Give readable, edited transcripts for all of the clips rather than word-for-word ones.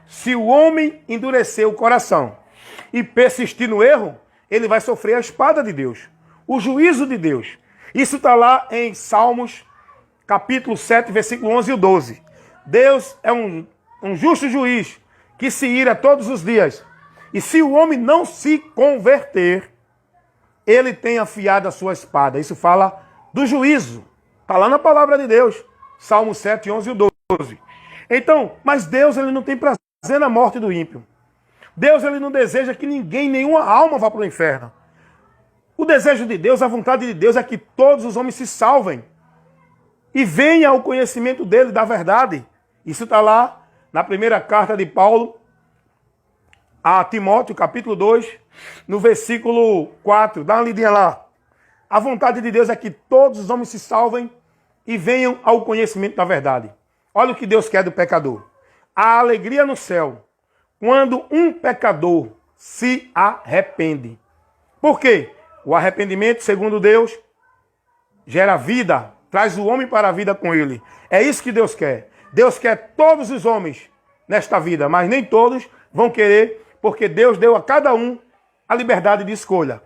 Se o homem endurecer o coração e persistir no erro, ele vai sofrer a espada de Deus, o juízo de Deus. Isso está lá em Salmos, capítulo 7, versículo 11 e 12. Deus é um justo juiz que se ira todos os dias. E se o homem não se converter, ele tem afiado a sua espada. Isso fala do juízo. Está lá na palavra de Deus. Salmo 7, 11 e 12. Então, mas Deus ele não tem prazer na morte do ímpio. Deus ele não deseja que ninguém, nenhuma alma vá para o inferno. O desejo de Deus, a vontade de Deus é que todos os homens se salvem e venham ao conhecimento dele, da verdade. Isso está lá na primeira carta de Paulo a Timóteo, capítulo 2, no versículo 4. Dá uma lidinha lá. A vontade de Deus é que todos os homens se salvem e venham ao conhecimento da verdade. Olha o que Deus quer do pecador. A alegria no céu, quando um pecador se arrepende. Por quê? O arrependimento, segundo Deus, gera vida, traz o homem para a vida com ele. É isso que Deus quer. Deus quer todos os homens nesta vida, mas nem todos vão querer, porque Deus deu a cada um a liberdade de escolha.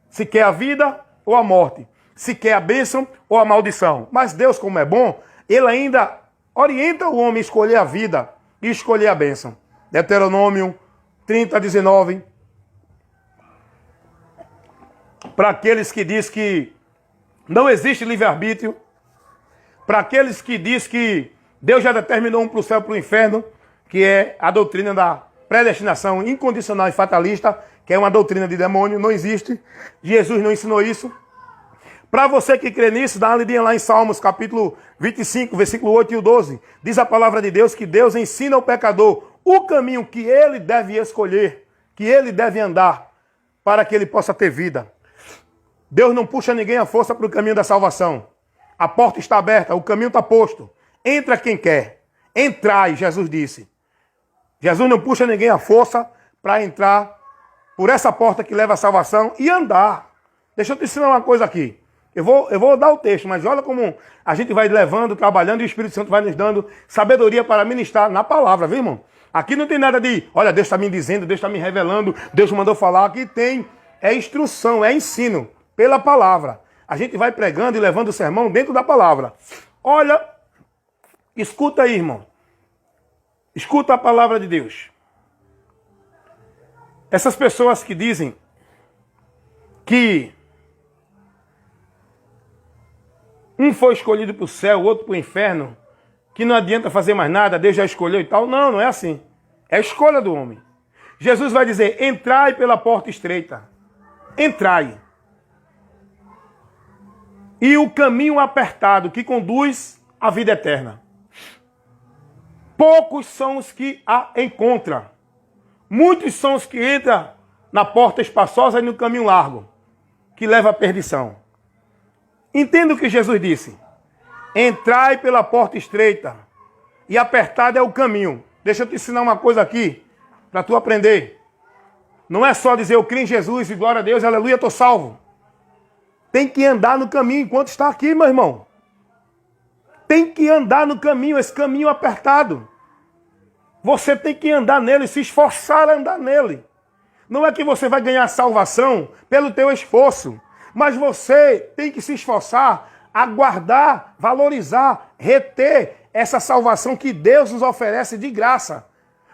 Se quer a vida ou a morte. Se quer a bênção ou a maldição. Mas Deus, como é bom, ele ainda orienta o homem a escolher a vida e escolher a bênção. Deuteronômio 30, 19. Para aqueles que diz que não existe livre-arbítrio, para aqueles que diz que Deus já determinou um para o céu e para o inferno, que é a doutrina da predestinação incondicional e fatalista, que é uma doutrina de demônio, não existe. Jesus não ensinou isso. Para você que crê nisso, dá uma lidinha lá em Salmos, capítulo 25, versículo 8 e 12. Diz a palavra de Deus que Deus ensina ao pecador o caminho que ele deve escolher, que ele deve andar, para que ele possa ter vida. Deus não puxa ninguém à força para o caminho da salvação. A porta está aberta, o caminho está posto. Entra quem quer. Entrai, Jesus disse. Jesus não puxa ninguém à força para entrar por essa porta que leva à salvação e andar. Deixa eu te ensinar uma coisa aqui. Eu vou dar o texto, mas olha como a gente vai levando, trabalhando, e o Espírito Santo vai nos dando sabedoria para ministrar na palavra, viu, irmão? Aqui não tem nada de, olha, Deus está me dizendo, Deus está me revelando, Deus mandou falar. Aqui tem, é instrução, é ensino, pela palavra. A gente vai pregando e levando o sermão dentro da palavra. Olha, escuta aí, irmão. Escuta a palavra de Deus. Essas pessoas que dizem que um foi escolhido para o céu, o outro para o inferno, que não adianta fazer mais nada, Deus já escolheu e tal. Não, não é assim. É a escolha do homem. Jesus vai dizer, entrai pela porta estreita. Entrai. E o caminho apertado que conduz à vida eterna. Poucos são os que a encontram. Muitos são os que entram na porta espaçosa e no caminho largo, que leva à perdição. Entenda o que Jesus disse. Entrai pela porta estreita e apertado é o caminho. Deixa eu te ensinar uma coisa aqui, para tu aprender. Não é só dizer eu creio em Jesus e glória a Deus, aleluia, estou salvo. Tem que andar no caminho enquanto está aqui, meu irmão. Tem que andar no caminho, esse caminho apertado. Você tem que andar nele, se esforçar a andar nele. Não é que você vai ganhar salvação pelo teu esforço, mas você tem que se esforçar a guardar, valorizar, reter essa salvação que Deus nos oferece de graça.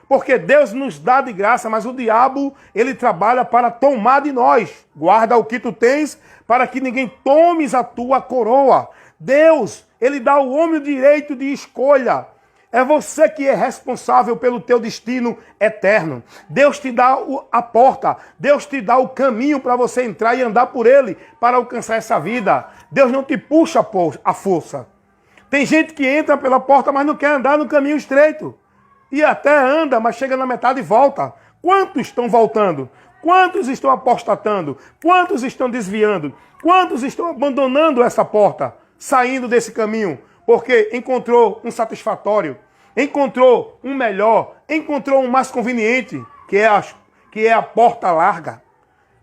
Porque Deus nos dá de graça, mas o diabo, ele trabalha para tomar de nós. Guarda o que tu tens, para que ninguém tomes a tua coroa. Deus, ele dá ao homem o direito de escolha. É você que é responsável pelo teu destino eterno. Deus te dá a porta. Deus te dá o caminho para você entrar e andar por ele para alcançar essa vida. Deus não te puxa a força. Tem gente que entra pela porta, mas não quer andar no caminho estreito. E até anda, mas chega na metade e volta. Quantos estão voltando? Quantos estão apostatando? Quantos estão desviando? Quantos estão abandonando essa porta? Saindo desse caminho? Porque encontrou um satisfatório, encontrou um melhor, encontrou um mais conveniente, que é a porta larga.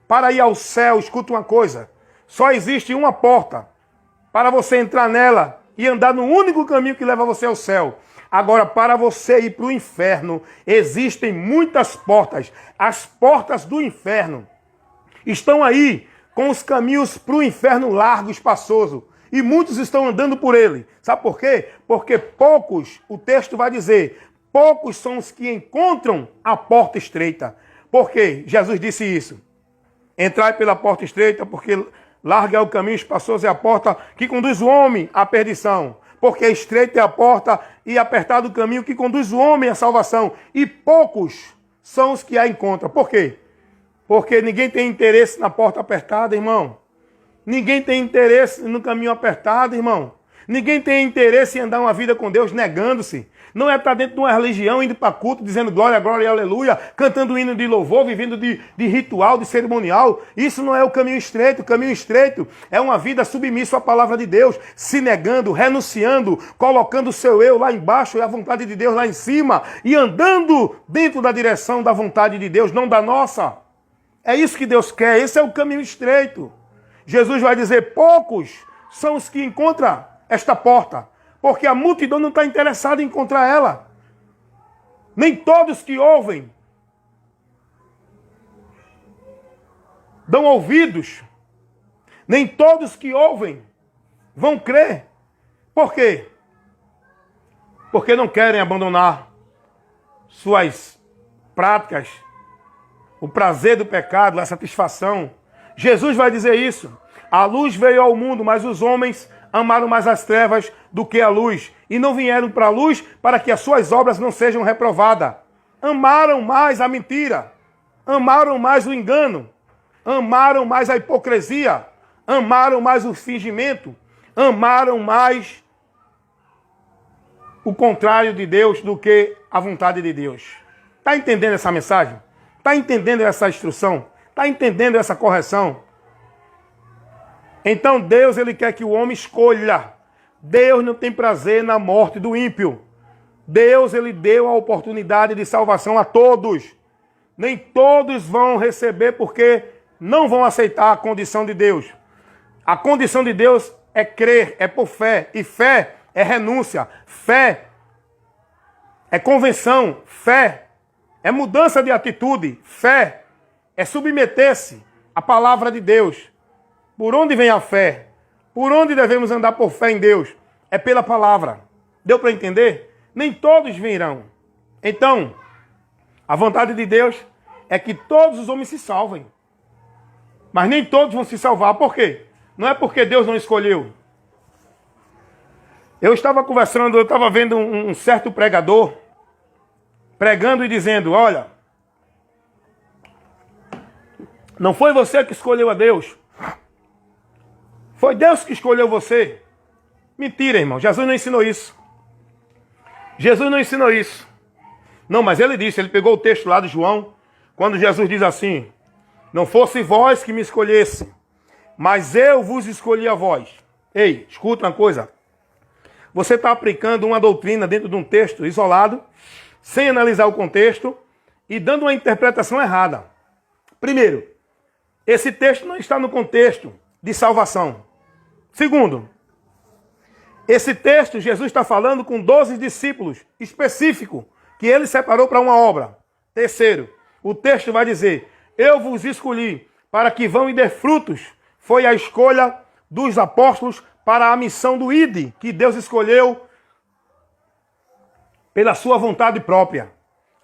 Para ir ao céu, escuta uma coisa, só existe uma porta para você entrar nela e andar no único caminho que leva você ao céu. Agora, para você ir para o inferno, existem muitas portas. As portas do inferno estão aí, com os caminhos para o inferno largo, espaçoso. E muitos estão andando por ele. Sabe por quê? Porque poucos, o texto vai dizer, poucos são os que encontram a porta estreita. Por quê? Jesus disse isso. Entrai pela porta estreita, porque larga é o caminho, espaçoso é a porta que conduz o homem à perdição. Porque estreita é a porta e apertado o caminho que conduz o homem à salvação. E poucos são os que a encontram. Por quê? Porque ninguém tem interesse na porta apertada, irmão. Ninguém tem interesse no caminho apertado, irmão. Ninguém tem interesse em andar uma vida com Deus negando-se. Não é estar dentro de uma religião, indo para culto, dizendo glória, glória e aleluia, cantando hino de louvor, vivendo de ritual, de cerimonial. Isso não é o caminho estreito. O caminho estreito é uma vida submissa à palavra de Deus, se negando, renunciando, colocando o seu eu lá embaixo e a vontade de Deus lá em cima e andando dentro da direção da vontade de Deus, não da nossa. É isso que Deus quer. Esse é o caminho estreito. Jesus vai dizer, poucos são os que encontram esta porta, porque a multidão não está interessada em encontrar ela. Nem todos que ouvem dão ouvidos. Nem todos que ouvem vão crer. Por quê? Porque não querem abandonar suas práticas, o prazer do pecado, a satisfação. Jesus vai dizer isso. A luz veio ao mundo, mas os homens amaram mais as trevas do que a luz. E não vieram para a luz para que as suas obras não sejam reprovadas. Amaram mais a mentira. Amaram mais o engano. Amaram mais a hipocrisia. Amaram mais o fingimento. Amaram mais o contrário de Deus do que a vontade de Deus. Está entendendo essa mensagem? Está entendendo essa instrução? Está entendendo essa correção? Então Deus, ele quer que o homem escolha. Deus não tem prazer na morte do ímpio. Deus, ele deu a oportunidade de salvação a todos. Nem todos vão receber porque não vão aceitar a condição de Deus. A condição de Deus é crer, é por fé. E fé é renúncia. Fé é convenção. Fé é mudança de atitude. Fé é submeter-se à palavra de Deus. Por onde vem a fé? Por onde devemos andar por fé em Deus? É pela palavra. Deu para entender? Nem todos virão. Então, a vontade de Deus é que todos os homens se salvem. Mas nem todos vão se salvar. Por quê? Não é porque Deus não escolheu. Eu estava conversando, eu estava vendo um certo pregador pregando e dizendo, olha, não foi você que escolheu a Deus. Foi Deus que escolheu você. Mentira, irmão. Jesus não ensinou isso. Jesus não ensinou isso. Não, mas ele disse, ele pegou o texto lá de João, quando Jesus diz assim, não fosse vós que me escolhesse, mas eu vos escolhi a vós. Ei, escuta uma coisa. Você está aplicando uma doutrina dentro de um texto isolado, sem analisar o contexto e dando uma interpretação errada. Primeiro, esse texto não está no contexto de salvação. Segundo, esse texto Jesus está falando com 12 discípulos específicos que ele separou para uma obra. Terceiro, o texto vai dizer, eu vos escolhi para que vão e dê frutos. Foi a escolha dos apóstolos para a missão do ID, que Deus escolheu pela sua vontade própria.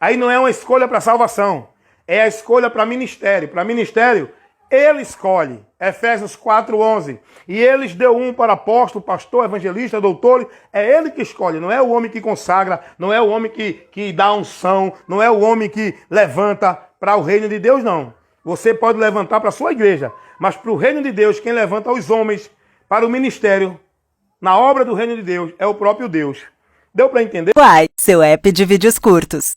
Aí não é uma escolha para salvação, é a escolha para ministério. Para ministério, ele escolhe. Efésios 4:11. E eles deu um para apóstolo, pastor, evangelista, doutor. É ele que escolhe, não é o homem que consagra, não é o homem que dá unção, não é o homem que levanta para o reino de Deus, não. Você pode levantar para a sua igreja, mas para o reino de Deus, quem levanta os homens para o ministério, na obra do reino de Deus, é o próprio Deus. Deu para entender? Uai, seu app de vídeos curtos.